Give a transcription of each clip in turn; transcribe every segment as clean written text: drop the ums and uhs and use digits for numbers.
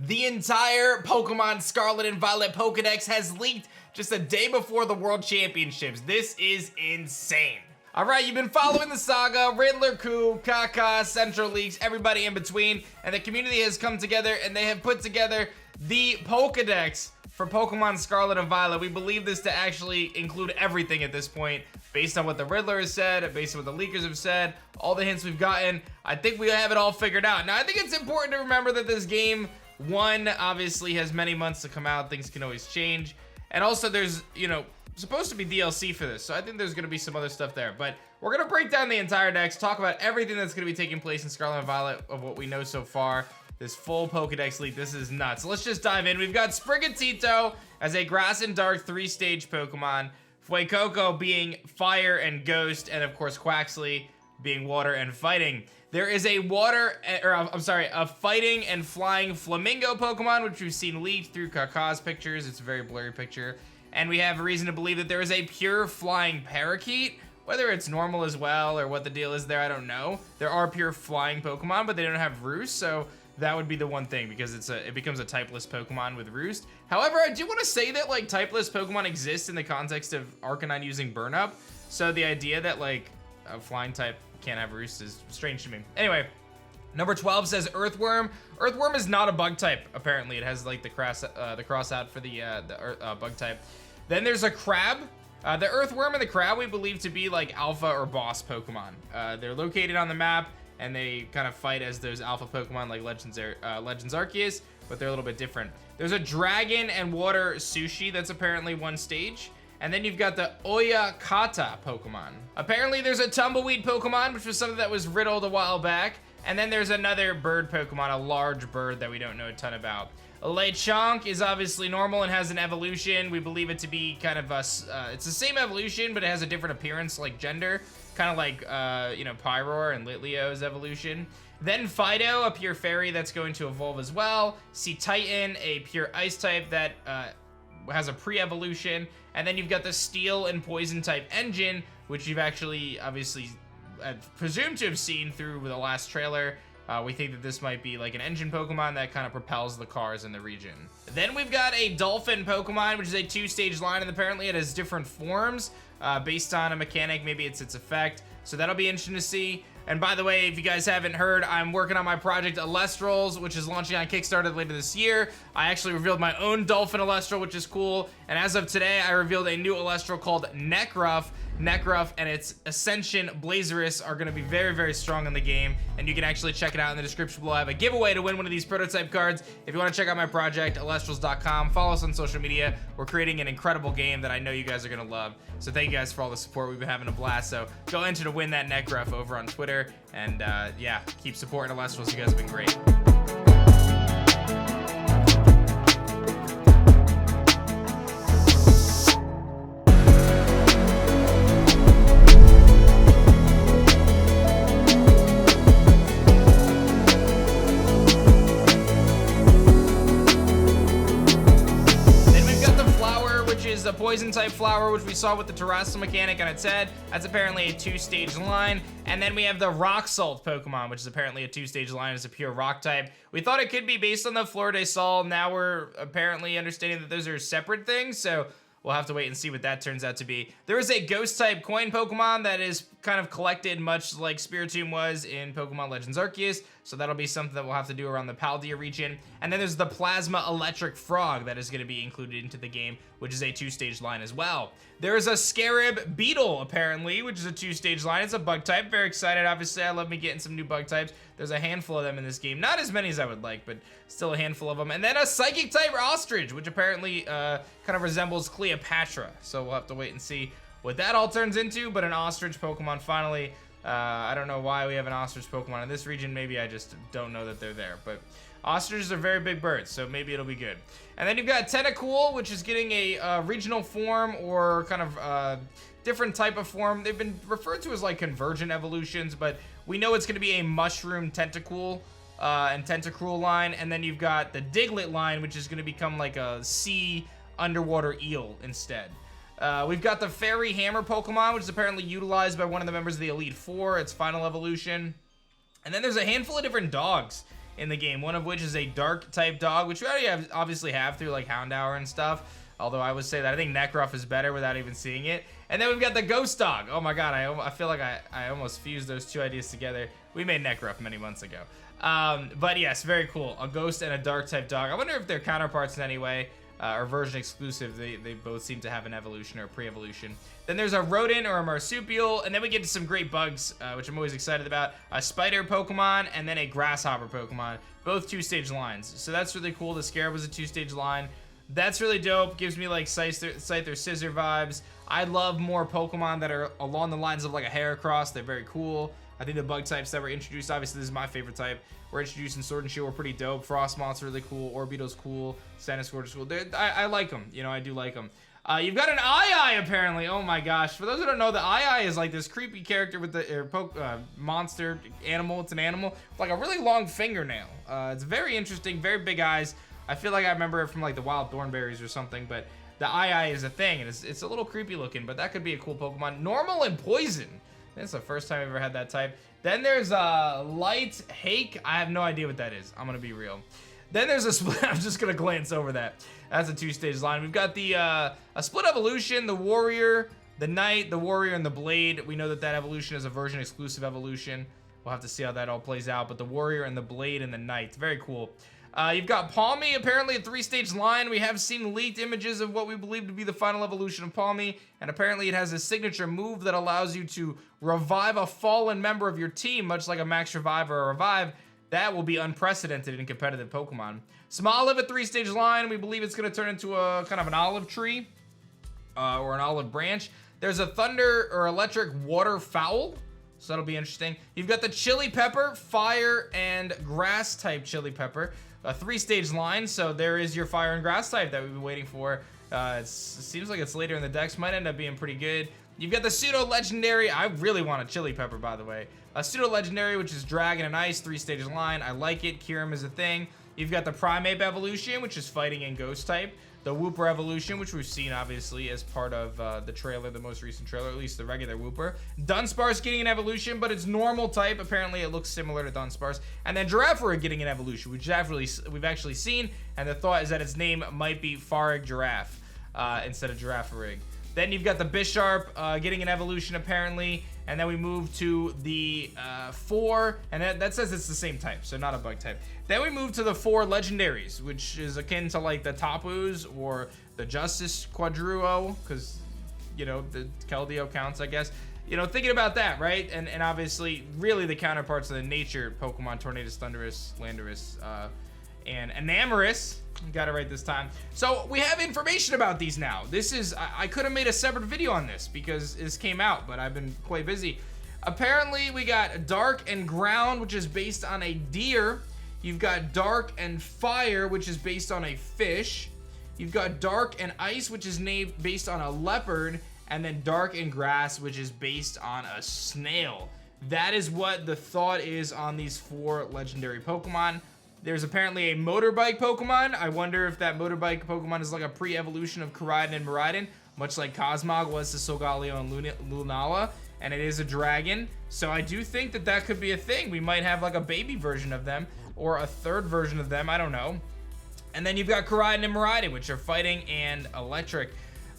The entire Pokemon Scarlet and Violet Pokedex has leaked just a day before the World Championships. This is insane. All right, you've been following the saga, Riddler, Coup, Kaka, Central Leaks, everybody in between, and the community has come together and they have put together the Pokedex for Pokemon Scarlet and Violet. We believe this to actually include everything at this point, based on what the Riddler has said, based on what the leakers have said, all the hints we've gotten. I think we have it all figured out. Now, I think it's important to remember that this game, one, obviously has many months to come out. Things can always change. And also there's, supposed to be DLC for this, so I think there's going to be some other stuff there. But we're going to break down the entire dex, talk about everything that's going to be taking place in Scarlet and Violet of what we know so far. This full Pokedex leak, this is nuts. So let's just dive in. We've got Sprigatito as a Grass and Dark 3-stage Pokemon, Fuecoco being Fire and Ghost, and of course Quaxly being Water and Fighting. There is a a Fighting and Flying Flamingo Pokemon, which we've seen leaked through Kaka's pictures. It's a very blurry picture. And we have reason to believe that there is a pure flying parakeet. Whether it's normal as well or what the deal is there, I don't know. There are pure flying Pokemon, but they don't have Roost, so that would be the one thing, because it becomes a typeless Pokemon with Roost. However, I do want to say that like typeless Pokemon exist in the context of Arcanine using Burn Up. So the idea that like a flying type can't have Roost is strange to me. Anyway, number 12 says Earthworm. Earthworm is not a bug type, apparently. It has like the cross out for the bug type. Then there's a Crab. The Earthworm and the Crab we believe to be like alpha or boss Pokemon. They're located on the map and they kind of fight as those alpha Pokemon like Legends Arceus, but they're a little bit different. There's a Dragon and Water Sushi that's apparently one stage. And then you've got the Oyakata Pokemon. Apparently there's a Tumbleweed Pokemon, which was something that was riddled a while back. And then there's another bird Pokemon, a large bird that we don't know a ton about. Lechonk is obviously normal and has an evolution. We believe it to be kind of it's the same evolution, but it has a different appearance, like gender. Kind of like, Pyroar and Litlio's evolution. Then Fido, a pure fairy that's going to evolve as well. C-Titan, a pure ice type that has a pre-evolution. And then you've got the Steel and Poison type engine, which you've actually obviously presumed to have seen through the last trailer. We think that this might be like an engine Pokemon that kind of propels the cars in the region. Then we've got a Dolphin Pokemon, which is a 2-stage line, and apparently it has different forms based on a mechanic. Maybe it's its effect. So that'll be interesting to see. And by the way, if you guys haven't heard, I'm working on my project Elestrals, which is launching on Kickstarter later this year. I actually revealed my own Dolphin Elestral, which is cool. And as of today, I revealed a new Elestral called Nekruff. Nekruff and its Ascension Blazerus are going to be very, very strong in the game. And you can actually check it out in the description below. I have a giveaway to win one of these prototype cards. If you want to check out my project, Elestrals.com. Follow us on social media. We're creating an incredible game that I know you guys are going to love. So thank you guys for all the support. We've been having a blast. So go enter to win that Nekruff over on Twitter. And yeah, keep supporting Elestrals. You guys have been great. A poison type flower, which we saw with the terrestrial mechanic on its head. That's apparently a 2-stage line. And then we have the Rock Salt Pokemon, which is apparently a 2-stage line. It's a pure rock type. We thought it could be based on the Fleur de Sol. Now we're apparently understanding that those are separate things, so we'll have to wait and see what that turns out to be. There is a ghost type coin Pokemon that is kind of collected much like Spiritomb was in Pokemon Legends Arceus, so that'll be something that we'll have to do around the Paldea region. And then there's the Plasma Electric Frog that is going to be included into the game, which is a 2-stage line as well. There is a Scarab Beetle, apparently, which is a 2-stage line. It's a bug type. Very excited, obviously. I love me getting some new bug types. There's a handful of them in this game. Not as many as I would like, but still a handful of them. And then a Psychic type Ostrich, which apparently kind of resembles Cleopatra. So we'll have to wait and see what that all turns into. But an Ostrich Pokemon finally. I don't know why we have an Ostrich Pokemon in this region. Maybe I just don't know that they're there. But ostriches are very big birds, so maybe it'll be good. And then you've got Tentacool, which is getting a regional form or kind of different type of form. They've been referred to as like convergent evolutions, but we know it's going to be a mushroom Tentacool and Tentacruel line. And then you've got the Diglett line, which is going to become like a sea underwater eel instead. We've got the Fairy Hammer Pokemon, which is apparently utilized by one of the members of the Elite Four, its final evolution. And then there's a handful of different dogs in the game, one of which is a dark type dog, which we already obviously have through like Houndour and stuff. Although I would say that I think Nekruff is better without even seeing it. And then we've got the Ghost Dog. Oh my god, I feel like I almost fused those two ideas together. We made Nekruff many months ago. But yes, very cool. A Ghost and a Dark type dog. I wonder if they're counterparts in any way. Or version exclusive. They both seem to have an evolution or a pre-evolution. Then there's a rodent or a marsupial, and then we get to some great bugs, which I'm always excited about. A spider Pokemon, and then a grasshopper Pokemon. Both 2-stage lines. So that's really cool. The Scarab was a 2-stage line. That's really dope. Gives me like Scyther Scissor vibes. I love more Pokemon that are along the lines of like a Heracross. They're very cool. I think the bug types that were introduced, obviously this is my favorite type, were introduced in Sword and Shield were pretty dope. Frostmont's really cool. Orbeetle's cool. Centiskor's cool. I like them. You know, I do like them. You've got an Eye apparently. Oh my gosh. For those who don't know, the Eye is like this creepy character with the monster animal. It's an animal with like a really long fingernail. It's very interesting. Very big eyes. I feel like I remember it from like the Wild Thornberries or something, but the Eye is a thing, and it's a little creepy looking, but that could be a cool Pokemon. Normal and Poison. That's the first time I've ever had that type. Then there's Light Hake. I have no idea what that is. I'm gonna be real. Then there's a split. I'm just gonna glance over that. That's a 2-stage line. We've got the a split evolution, the Warrior, the Knight, the Warrior, and the Blade. We know that that evolution is a version exclusive evolution. We'll have to see how that all plays out. But the Warrior and the Blade and the Knight, very cool. You've got Palmy, apparently a 3-stage line. We have seen leaked images of what we believe to be the final evolution of Palmy, and apparently it has a signature move that allows you to revive a fallen member of your team, much like a Max Revive or a Revive. That will be unprecedented in competitive Pokemon. Smoliv, a 3-stage line. We believe it's going to turn into a kind of an olive tree or an olive branch. There's a Thunder or Electric Water Fowl. So that'll be interesting. You've got the Chili Pepper, Fire, and Grass type Chili Pepper. A 3-stage line, so there is your Fire and Grass type that we've been waiting for. It seems like it's later in the decks. Might end up being pretty good. You've got the Pseudo Legendary. I really want a Chili Pepper, by the way. A Pseudo Legendary, which is Dragon and Ice, 3-stage line. I like it. Kyurem is a thing. You've got the Primeape evolution, which is Fighting and Ghost type. The Wooper evolution, which we've seen obviously as part of the trailer, the most recent trailer, at least the regular Wooper. Dunsparce getting an evolution, but it's normal type. Apparently it looks similar to Dunsparce. And then Girafarig getting an evolution, which we've actually seen. And the thought is that its name might be Farig Giraffe instead of Girafarig. Then you've got the Bisharp getting an evolution apparently. And then we move to the 4, and that says it's the same type, so not a bug type. Then we move to the 4 legendaries, which is akin to like the Tapus or the Justice Quadruo, because, you know, the Keldeo counts, I guess. You know, thinking about that, right? And obviously, really the counterparts of the nature Pokemon, Tornadus, Thundurus, Landorus, and Enamorus. Got it right this time. So we have information about these now. This is, I could have made a separate video on this because this came out, but I've been quite busy. Apparently we got Dark and Ground, which is based on a deer. You've got Dark and Fire, which is based on a fish. You've got Dark and Ice, which is based on a leopard. And then Dark and Grass, which is based on a snail. That is what the thought is on these 4 legendary Pokemon. There's apparently a motorbike Pokemon. I wonder if that motorbike Pokemon is like a pre-evolution of Koraidon and Miraidon, much like Cosmog was to Solgaleo and Lunala, and it is a dragon. So I do think that that could be a thing. We might have like a baby version of them, or a third version of them, I don't know. And then you've got Koraidon and Miraidon, which are fighting and electric.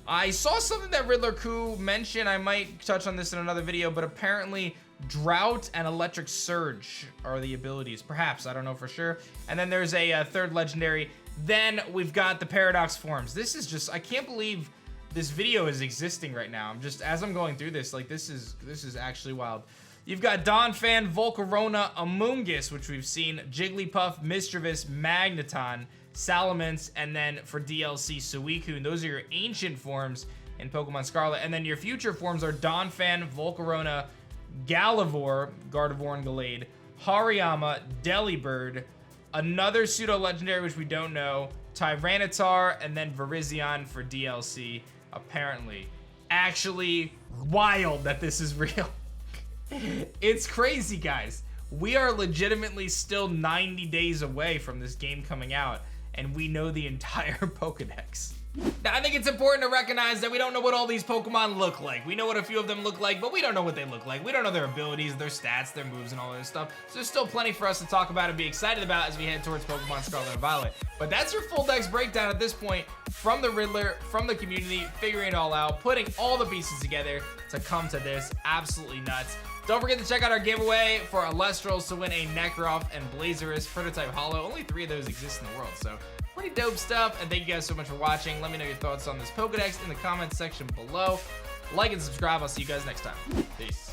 I saw something that Riddler Koo mentioned. I might touch on this in another video, but apparently Drought and Electric Surge are the abilities. Perhaps, I don't know for sure. And then there's a third legendary. Then we've got the Paradox forms. This is just, I can't believe this video is existing right now. I'm just, as I'm going through this, like this is actually wild. You've got Donphan, Volcarona, Amoonguss, which we've seen, Jigglypuff, Mischievous, Magneton, Salamence, and then for DLC, Suicune. Those are your ancient forms in Pokemon Scarlet. And then your future forms are Donphan, Volcarona, Galivore, Gardevoir and Gallade, Hariyama, Delibird, another pseudo-legendary which we don't know, Tyranitar, and then Virizion for DLC, apparently. Actually, wild that this is real. It's crazy, guys. We are legitimately still 90 days away from this game coming out. and we know the entire Pokedex. Now, I think it's important to recognize that we don't know what all these Pokemon look like. We know what a few of them look like, but we don't know what they look like. We don't know their abilities, their stats, their moves, and all this stuff. So there's still plenty for us to talk about and be excited about as we head towards Pokemon Scarlet and Violet. But that's your full Dex breakdown at this point from the Riddler, from the community, figuring it all out, putting all the pieces together to come to this. Absolutely nuts. Don't forget to check out our giveaway for Alestrals to win a Necroth and Blazerus Prototype Holo. Only 3 of those exist in the world, so pretty dope stuff. And thank you guys so much for watching. Let me know your thoughts on this Pokedex in the comments section below. Like and subscribe. I'll see you guys next time. Peace.